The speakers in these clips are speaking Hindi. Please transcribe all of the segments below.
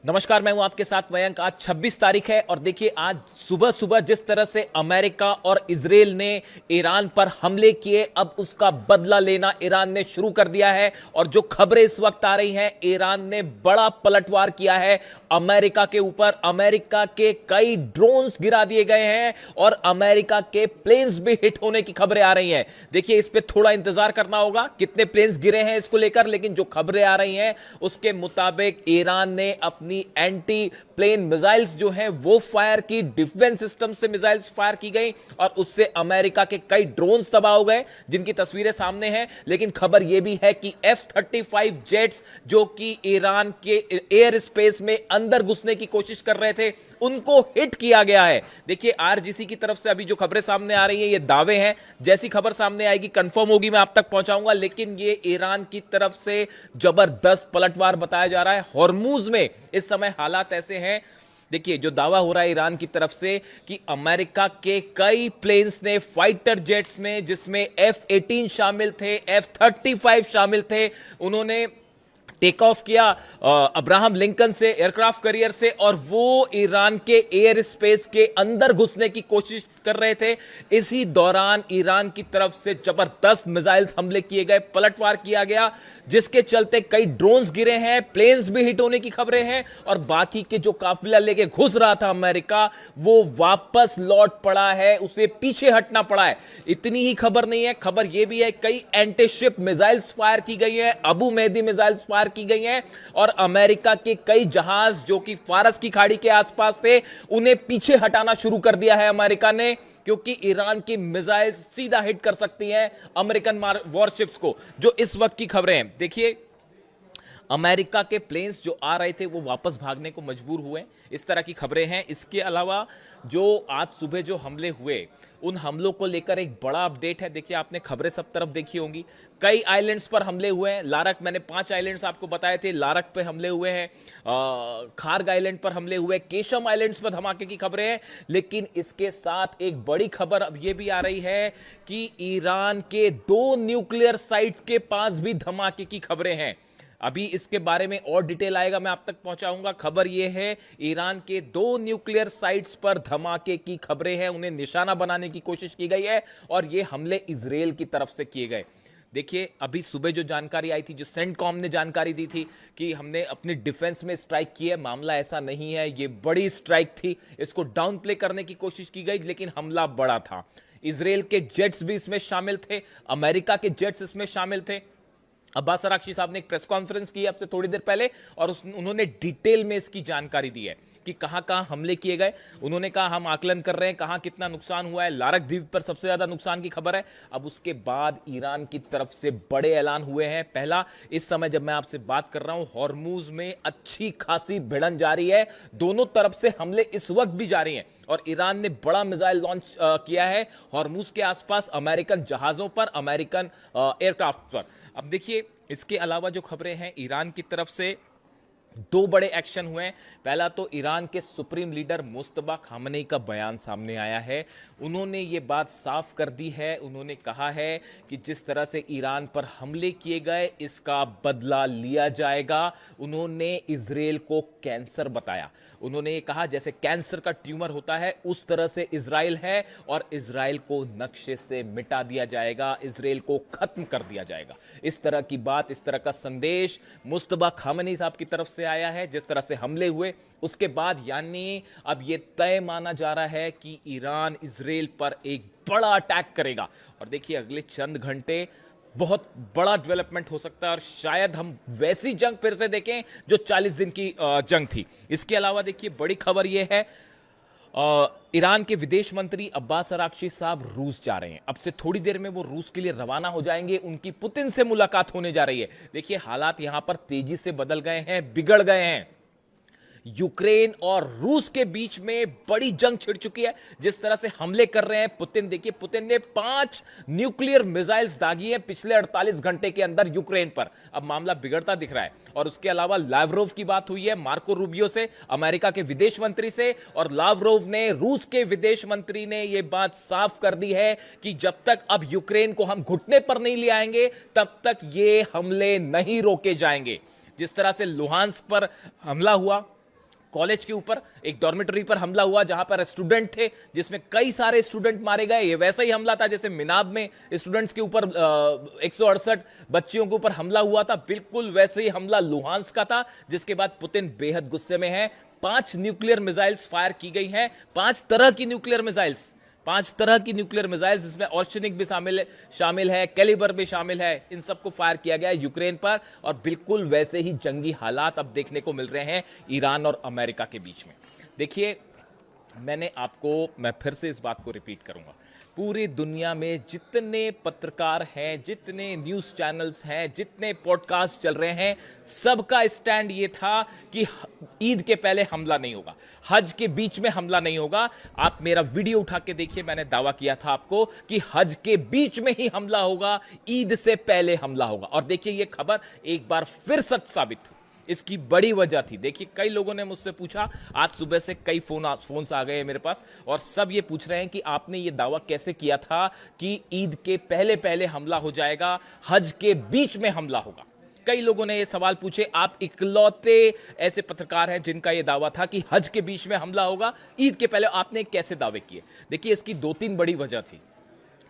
नमस्कार, मैं हूं आपके साथ मयंक। आज 26 तारीख है और देखिए आज सुबह सुबह जिस तरह से अमेरिका और इजराइल ने ईरान पर हमले किए, अब उसका बदला लेना ईरान ने शुरू कर दिया है। और जो खबरें इस वक्त आ रही हैं, ईरान ने बड़ा पलटवार किया है अमेरिका के ऊपर। अमेरिका के कई ड्रोन्स गिरा दिए गए हैं और अमेरिका के प्लेन्स भी हिट होने की खबरें आ रही हैं। देखिए इस पे थोड़ा इंतजार करना होगा कितने प्लेन्स गिरे हैं इसको लेकर, लेकिन जो खबरें आ रही हैं उसके मुताबिक ईरान ने अपनी एंटी प्लेन मिसाइल्स जो हैं वो फायर की, डिफेंस सिस्टम से मिसाइल्स फायर की गई और उससे अमेरिका के कई ड्रोन्स तबाह हो गए, जिनकी तस्वीरें सामने हैं। लेकिन खबर यह भी है कि F-35 जेट्स जो कि ईरान के एयर स्पेस में अंदर घुसने की कोशिश कर रहे थे, उनको हिट किया गया है। देखिए आरजीसी की तरफ से अभी जो खबरें सामने आ रही हैं ये दावे हैं, जैसी खबर सामने आएगी कंफर्म होगी मैं आप तक पहुंचाऊंगा। लेकिन ये ईरान की तरफ से जबरदस्त पलटवार बताया जा रहा है। हॉर्मूज में इस समय हालात ऐसे हैं, देखिए जो दावा हो रहा है ईरान की तरफ से कि अमेरिका के कई प्लेन्स ने, फाइटर जेट्स में, जिसमें F-18 शामिल थे, F-35 शामिल थे, उन्होंने टेक ऑफ किया अब्राहम लिंकन से, एयरक्राफ्ट कैरियर से, और वो ईरान के एयर स्पेस के अंदर घुसने की कोशिश कर रहे थे। इसी दौरान ईरान की तरफ से जबरदस्त मिसाइल्स हमले किए गए, पलटवार किया गया, जिसके चलते कई ड्रोन्स गिरे हैं, प्लेन्स भी हिट होने की खबरें हैं और बाकी के जो काफिला लेके घुस रहा था अमेरिका, वो वापस लौट पड़ा है, उसे पीछे हटना पड़ा है। इतनी ही खबर नहीं है, खबर यह भी है कई एंटी शिप मिसाइल्स फायर की गई है, अबू मेहदी मिसाइल्स फायर की गई हैं और अमेरिका के कई जहाज जो कि फारस की खाड़ी के आसपास थे, उन्हें पीछे हटाना शुरू कर दिया है अमेरिका ने, क्योंकि ईरान की मिसाइल सीधा हिट कर सकती हैं अमेरिकन वॉरशिप्स को। जो इस वक्त की खबरें हैं, देखिए अमेरिका के प्लेन्स जो आ रहे थे वो वापस भागने को मजबूर हुए, इस तरह की खबरें हैं। इसके अलावा जो आज सुबह जो हमले हुए, उन हमलों को लेकर एक बड़ा अपडेट है। देखिए आपने खबरें सब तरफ देखी होंगी, कई आइलैंड्स पर हमले हुए हैं। लारक, मैंने 5 आइलैंड्स आपको बताए थे, लारक पे हमले हुए हैं, खार्ग आइलैंड पर हमले हुए, केशम आइलैंड्स पर धमाके की खबरें हैं। लेकिन इसके साथ एक बड़ी खबर अब यह भी आ रही है कि ईरान के 2 न्यूक्लियर साइट्स के पास भी धमाके की खबरें हैं। अभी इसके बारे में और डिटेल आएगा, मैं आप तक पहुंचाऊंगा। खबर यह है ईरान के 2 न्यूक्लियर साइट्स पर धमाके की खबरें हैं, उन्हें निशाना बनाने की कोशिश की गई है और ये हमले इजराइल की तरफ से किए गए। देखिए अभी सुबह जो जानकारी आई थी, जो सेंटकॉम ने जानकारी दी थी कि हमने अपनी डिफेंस में स्ट्राइक की है, मामला ऐसा नहीं है, ये बड़ी स्ट्राइक थी, इसको डाउन प्ले करने की कोशिश की गई, लेकिन हमला बड़ा था। इजराइल के जेट्स भी इसमें शामिल थे, अमेरिका के जेट्स इसमें शामिल थे। अब्बास अराक्ची साहब ने एक प्रेस कॉन्फ्रेंस की अब से थोड़ी देर पहले और उन्होंने डिटेल में इसकी जानकारी दी है कि कहां हमले किए गए। उन्होंने कहा हम आकलन कर रहे हैं कहां कितना नुकसान हुआ है। लारक द्वीप पर सबसे ज्यादा नुकसान की खबर है। अब उसके बाद ईरान की तरफ से बड़े ऐलान हुए हैं। पहला, इस समय जब मैं आपसे बात कर रहा हूं, हॉर्मूज में अच्छी खासी भिड़न जारी है, दोनों तरफ से हमले इस वक्त भी जारी हैं और ईरान ने बड़ा मिसाइल लॉन्च किया है हॉर्मूज के आसपास, अमेरिकन जहाजों पर, अमेरिकन एयरक्राफ्ट पर। अब देखिए इसके अलावा जो खबरें हैं, ईरान की तरफ से 2 बड़े एक्शन हुए हैं। पहला तो ईरान के सुप्रीम लीडर मुस्तफा खामनेई का बयान सामने आया है। उन्होंने ये बात साफ कर दी है, उन्होंने कहा है कि जिस तरह से ईरान पर हमले किए गए इसका बदला लिया जाएगा। उन्होंने इजराइल को कैंसर बताया। उन्होंने ये कहा जैसे कैंसर का ट्यूमर होता है उस तरह से इजराइल है और इजराइल को नक्शे से मिटा दिया जाएगा, इजराइल को खत्म कर दिया जाएगा। इस तरह की बात, इस तरह का संदेश मुस्तफा खामनेई साहब की तरफ से आया है। जिस तरह से हमले हुए उसके बाद, यानी अब यह तय माना जा रहा है कि ईरान इजराइल पर एक बड़ा अटैक करेगा। और देखिए अगले चंद घंटे बहुत बड़ा डेवलपमेंट हो सकता है और शायद हम वैसी जंग फिर से देखें जो 40 दिन की जंग थी। इसके अलावा देखिए बड़ी खबर यह है, ईरान के विदेश मंत्री अब्बास अराक्ची साहब रूस जा रहे हैं। अब से थोड़ी देर में वो रूस के लिए रवाना हो जाएंगे, उनकी पुतिन से मुलाकात होने जा रही है। देखिए हालात यहां पर तेजी से बदल गए हैं, बिगड़ गए हैं। यूक्रेन और रूस के बीच में बड़ी जंग छिड़ चुकी है। जिस तरह से हमले कर रहे हैं पुतिन, देखिए पुतिन ने 5 न्यूक्लियर मिसाइल्स दागी हैं पिछले 48 घंटे के अंदर यूक्रेन पर। अब मामला बिगड़ता दिख रहा है। और उसके अलावा लावरोव की बात हुई है मार्को रूबियो से, अमेरिका के विदेश मंत्री से, और लावरोव ने, रूस के विदेश मंत्री ने यह बात साफ कर दी है कि जब तक अब यूक्रेन को हम घुटने पर नहीं ले आएंगे तब तक ये हमले नहीं रोके जाएंगे। जिस तरह से लुहांस्क पर हमला हुआ, कॉलेज के ऊपर एक डॉर्मेटरी पर हमला हुआ जहां पर स्टूडेंट थे, जिसमें कई सारे स्टूडेंट मारे गए। ये वैसा ही हमला था जैसे मिनाब में स्टूडेंट्स के ऊपर 168 बच्चियों के ऊपर हमला हुआ था, बिल्कुल वैसे ही हमला लुहांस्क का था, जिसके बाद पुतिन बेहद गुस्से में है। 5 न्यूक्लियर मिसाइल्स फायर की गई हैं, 5 तरह की न्यूक्लियर मिसाइल्स, 5 तरह की न्यूक्लियर मिसाइल्स, जिसमें ऑर्शनिक भी शामिल है, कैलिबर भी शामिल है। इन सबको फायर किया गया है यूक्रेन पर, और बिल्कुल वैसे ही जंगी हालात अब देखने को मिल रहे हैं ईरान और अमेरिका के बीच में। देखिए, मैं फिर से इस बात को रिपीट करूंगा, पूरी दुनिया में जितने पत्रकार हैं, जितने न्यूज चैनल्स हैं, जितने पॉडकास्ट चल रहे हैं, सबका स्टैंड ये था कि ईद के पहले हमला नहीं होगा, हज के बीच में हमला नहीं होगा। आप मेरा वीडियो उठा के देखिए, मैंने दावा किया था आपको कि हज के बीच में ही हमला होगा, ईद से पहले हमला होगा। और देखिए, ये खबर एक बार फिर सच साबित हुई। इसकी बड़ी वजह थी, देखिए, कई लोगों ने मुझसे पूछा, आज सुबह से कई फोन्स आ गए मेरे पास, और सब ये पूछ रहे हैं कि आपने ये दावा कैसे किया था कि ईद के पहले पहले हमला हो जाएगा, हज के बीच में हमला होगा। कई लोगों ने ये सवाल पूछे। आप इकलौते ऐसे पत्रकार हैं जिनका ये दावा था कि हज के बीच में हमला होगा, ईद के पहले आपने कैसे दावे किए? देखिए, इसकी 2-3 बड़ी वजह थी।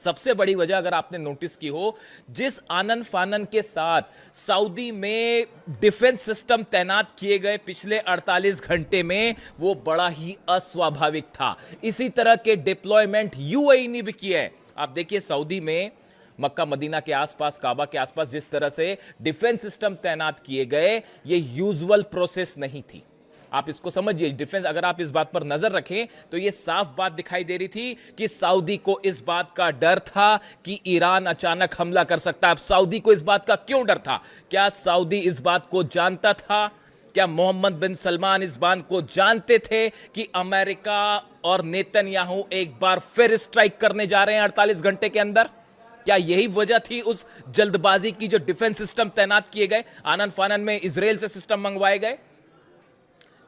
सबसे बड़ी वजह, अगर आपने नोटिस की हो, जिस आनन फानन के साथ सऊदी में डिफेंस सिस्टम तैनात किए गए पिछले 48 घंटे में, वो बड़ा ही अस्वाभाविक था। इसी तरह के डिप्लॉयमेंट यूएई ने भी किए हैं। आप देखिए, सऊदी में मक्का मदीना के आसपास, काबा के आसपास जिस तरह से डिफेंस सिस्टम तैनात किए गए, ये यूजुअल प्रोसेस नहीं थी। आप इसको समझिए, डिफेंस, अगर आप इस बात पर नजर रखें तो यह साफ बात दिखाई दे रही थी कि सऊदी को इस बात का डर था कि ईरान अचानक हमला कर सकता है। अब सऊदी को इस बात का क्यों डर था? क्या सऊदी इस बात को जानता था? क्या मोहम्मद बिन सलमान इस बात को जानते थे कि अमेरिका और नेतन्याहू एक बार फिर स्ट्राइक करने जा रहे हैं 48 घंटे के अंदर? क्या यही वजह थी उस जल्दबाजी की जो डिफेंस सिस्टम तैनात किए गए, आनन फानन में इजराइल से सिस्टम मंगवाए गए?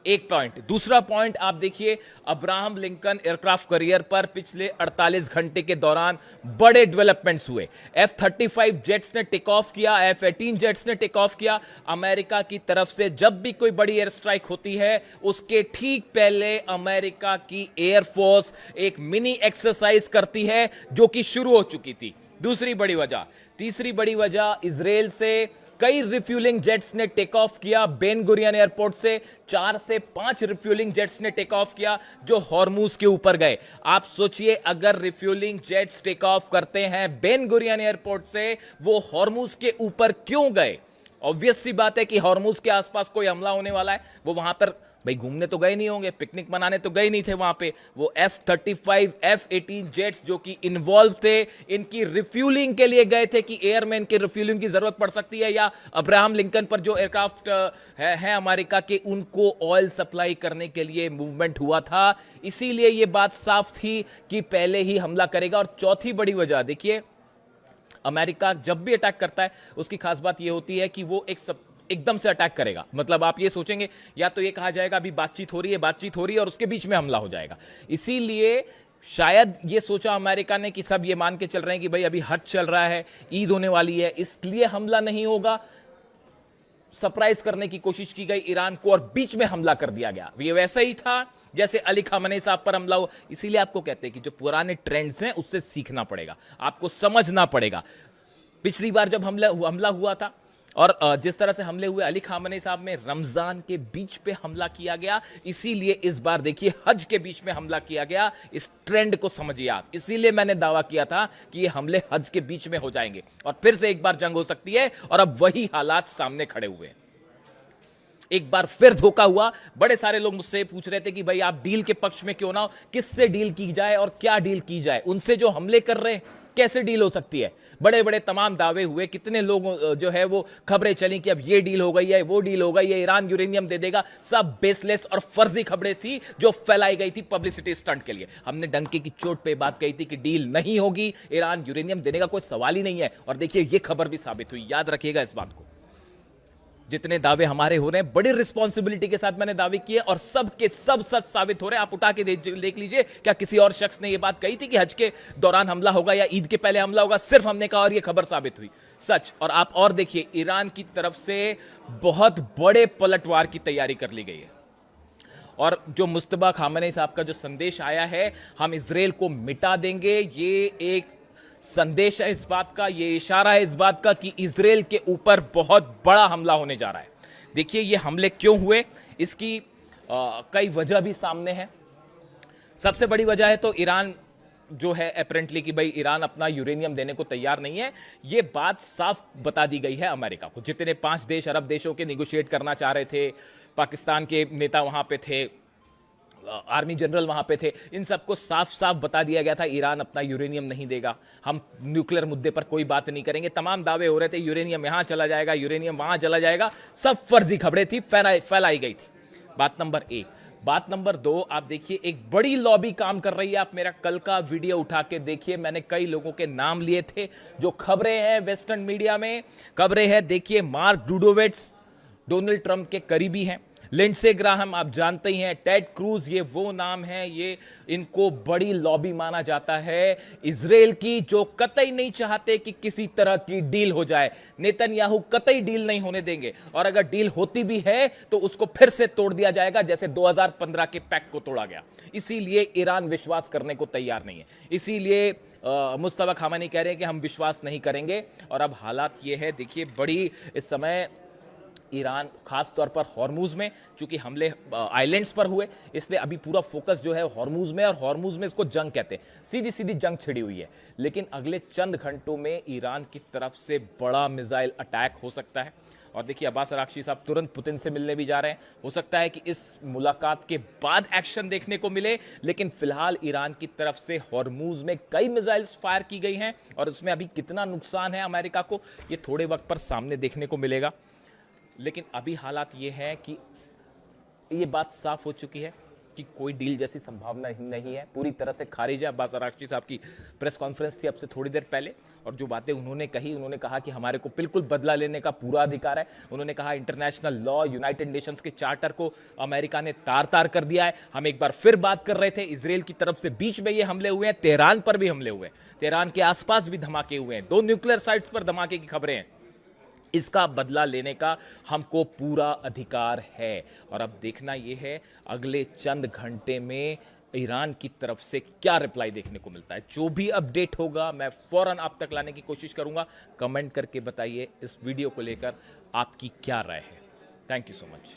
एक पॉइंट। दूसरा पॉइंट आप देखिए, अब्राहम लिंकन एयरक्राफ्ट कैरियर पर पिछले 48 घंटे के दौरान बड़े डेवलपमेंट्स हुए। F-35 जेट्स ने टेक ऑफ किया, F-18 जेट्स ने टेक ऑफ किया। अमेरिका की तरफ से जब भी कोई बड़ी एयर स्ट्राइक होती है, उसके ठीक पहले अमेरिका की एयरफोर्स एक मिनी एक्सरसाइज करती है, जो कि शुरू हो चुकी थी। दूसरी बड़ी वजह। तीसरी बड़ी वजह, इजराइल से कई रिफ्यूलिंग जेट्स ने टेक ऑफ किया। बेन गुरियन एयरपोर्ट से 4 से 5 रिफ्यूलिंग जेट्स ने टेक ऑफ किया, जो हॉर्मूज के ऊपर गए। आप सोचिए, अगर रिफ्यूलिंग जेट्स टेक ऑफ करते हैं बेन गुरियन एयरपोर्ट से, वो हॉर्मूज के ऊपर क्यों गए? ऑब्वियस सी बात है कि हॉर्मूज के आसपास कोई हमला होने वाला है। वो वहां पर भाई घूमने तो गए नहीं होंगे, पिकनिक मनाने तो गए नहीं थे वहां पे। वो F-35 F-18 जेट्स जो कि इन्वॉल्व थे, इनकी रिफ्यूलिंग के लिए गए थे कि एयरमैन की रिफ्यूलिंग की जरूरत पड़ सकती है, या अब्राहम लिंकन पर जो एयरक्राफ्ट है अमेरिका के, उनको ऑयल सप्लाई करने के लिए मूवमेंट हुआ था। इसीलिए यह बात साफ थी कि पहले ही हमला करेगा। और चौथी बड़ी वजह, देखिए, अमेरिका जब भी अटैक करता है, उसकी खास बात यह होती है कि वो एकदम से अटैक करेगा। मतलब आप ये सोचेंगे, या तो ये कहा जाएगा अभी बातचीत हो रही है और उसके बीच में हमला हो जाएगा। इसीलिए शायद ये सोचा अमेरिका ने कि सब ये मान के चल रहे हैं कि भाई अभी हज चल रहा है, ईद होने वाली है, इसलिए हमला नहीं होगा। सरप्राइज करने की कोशिश की गई ईरान को, और बीच में हमला कर दिया गया। ये वैसा ही था जैसे अली खामनेई साहब पर हमला हो। इसीलिए आपको कहते हैं कि जो पुराने ट्रेंड्स हैं उससे सीखना पड़ेगा, आपको समझना पड़ेगा। पिछली बार जब हमला हुआ था, और जिस तरह से हमले हुए अली खामनेई साहब में, रमजान के बीच पे हमला किया गया। इसीलिए इस बार देखिए हज के बीच में हमला किया गया। इस ट्रेंड को समझिए आप। इसीलिए मैंने दावा किया था कि ये हमले हज के बीच में हो जाएंगे और फिर से एक बार जंग हो सकती है, और अब वही हालात सामने खड़े हुए हैं। एक बार फिर धोखा हुआ। बड़े सारे लोग मुझसे पूछ रहे थे कि भाई आप डील के पक्ष में क्यों ना हो, किससे डील की जाए और क्या डील की जाए? उनसे जो हमले कर रहे हैं, कैसे डील हो सकती है? बड़े बड़े तमाम दावे हुए, कितने लोग जो है वो खबरें चली कि अब ये डील हो गई है, वो डील हो गई है, ईरान यूरेनियम दे देगा। सब बेसलेस और फर्जी खबरें थी जो फैलाई गई थी पब्लिसिटी स्टंट के लिए। हमने डंके की चोट पे बात कही थी कि डील नहीं होगी, ईरान यूरेनियम देने का कोई सवाल ही नहीं है। और देखिए ये खबर भी साबित हुई। याद रखिएगा इस बात को। जितने दावे हमारे हो रहे हैं, बड़ी रिस्पॉन्सिबिलिटी के साथ मैंने दावे किए और सब के सब सच साबित हो रहे हैं। आप उठा के देख लीजिए, क्या किसी और शख्स ने यह बात कही थी कि हज के दौरान हमला होगा या ईद के पहले हमला होगा? सिर्फ हमने कहा और यह खबर साबित हुई सच। और आप और देखिए, ईरान की तरफ से बहुत बड़े पलटवार की तैयारी कर ली गई है। और जो मुस्तबा खामनेई साहब का जो संदेश आया है, हम इजराइल को मिटा देंगे, ये एक संदेश है इस बात का, ये इशारा है इस बात का कि इजराइल के ऊपर बहुत बड़ा हमला होने जा रहा है। देखिए ये हमले क्यों हुए, इसकी कई वजह भी सामने है। सबसे बड़ी वजह है तो ईरान जो है अपेरेंटली कि भाई ईरान अपना यूरेनियम देने को तैयार नहीं है। ये बात साफ बता दी गई है अमेरिका को। जितने 5 देश अरब देशों के निगोशिएट करना चाह रहे थे, पाकिस्तान के नेता वहां पे थे, आर्मी जनरल वहां पे थे, इन सबको साफ साफ बता दिया गया था ईरान अपना यूरेनियम नहीं देगा, हम न्यूक्लियर मुद्दे पर कोई बात नहीं करेंगे। तमाम दावे हो रहे थे यूरेनियम यहां चला जाएगा, यूरेनियम वहां चला जाएगा, सब फर्जी खबरें थी, फैलाई गई थी। बात नंबर 1। बात नंबर 2, आप देखिए एक बड़ी लॉबी काम कर रही है। आप मेरा कल का वीडियो उठा के देखिए, मैंने कई लोगों के नाम लिए थे जो खबरें हैं वेस्टर्न मीडिया में खबरें हैं। देखिए मार्क डूडोविट्स डोनाल्ड ट्रंप के करीबी हैं, लिंडसे ग्राहम आप जानते ही हैं, टेड क्रूज, ये वो नाम है, ये इनको बड़ी लॉबी माना जाता है इजराइल की, जो कतई नहीं चाहते कि किसी तरह की डील हो जाए। नेतन्याहू कतई डील नहीं होने देंगे, और अगर डील होती भी है तो उसको फिर से तोड़ दिया जाएगा जैसे 2015 के पैक्ट को तोड़ा गया। इसीलिए ईरान विश्वास करने को तैयार नहीं है। इसीलिए मुस्तफा खामेनी कह रहे हैं कि हम विश्वास नहीं करेंगे। और अब हालात ये है, देखिए बड़ी इस समय ईरान खास तौर पर हॉर्मुज में, चूंकि हमले आइलैंड्स पर हुए इसलिए अभी पूरा फोकस जो है हॉर्मुज में, और हॉर्मुज में इसको जंग कहते हैं, सीधी सीधी जंग छिड़ी हुई है। लेकिन अगले चंद घंटों में ईरान की तरफ से बड़ा मिसाइल अटैक हो सकता है। और देखिए अब्बास अरागची साहब तुरंत पुतिन से मिलने भी जा रहे हैं। हो सकता है कि इस मुलाकात के बाद एक्शन देखने को मिले, लेकिन फिलहाल ईरान की तरफ से हॉर्मुज में कई मिसाइल्स फायर की गई हैं, और उसमें अभी कितना नुकसान है अमेरिका को, ये थोड़े वक्त पर सामने देखने को मिलेगा। लेकिन अभी हालात ये है कि ये बात साफ हो चुकी है कि कोई डील जैसी संभावना नहीं है, पूरी तरह से खारिज है। अब्बास अरागची साहब की प्रेस कॉन्फ्रेंस थी अब से थोड़ी देर पहले, और जो बातें उन्होंने कही, उन्होंने कहा कि हमारे को बिल्कुल बदला लेने का पूरा अधिकार है। उन्होंने कहा इंटरनेशनल लॉ, यूनाइटेड नेशंस के चार्टर को अमेरिका ने तार तार कर दिया है। हम एक बार फिर बात कर रहे थे, इजराइल की तरफ से बीच में ये हमले हुए हैं, तेहरान पर भी हमले हुए हैं, तेहरान के आसपास भी धमाके हुए हैं, 2 न्यूक्लियर साइट्स पर धमाके की खबरें हैं। इसका बदला लेने का हमको पूरा अधिकार है। और अब देखना यह है अगले चंद घंटे में ईरान की तरफ से क्या रिप्लाई देखने को मिलता है। जो भी अपडेट होगा मैं फौरन आप तक लाने की कोशिश करूंगा। कमेंट करके बताइए इस वीडियो को लेकर आपकी क्या राय है। Thank you so much.